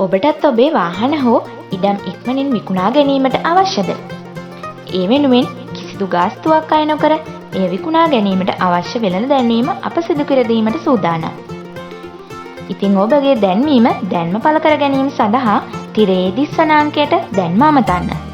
ඔබටත් ඔබේ වාහන හෝ ඉඩම් ඉක්මනින් විකුණා ගැනීමට අවශ්‍යද? ඒ වෙනුවෙන් කිසිදු ගාස්තුවක් අය නොකර එය විකුණා ගැනීමට අවශ්‍ය වෙළඳ දැන්වීම අප සිදු කර දීමට සූදානම්. ඉතින් ඔබගේ දැන්වීම දැන්ම පළ කර ගැනීම සඳහා තිරයේ දිස්වන අංකයට දැන්ම අමතන්න.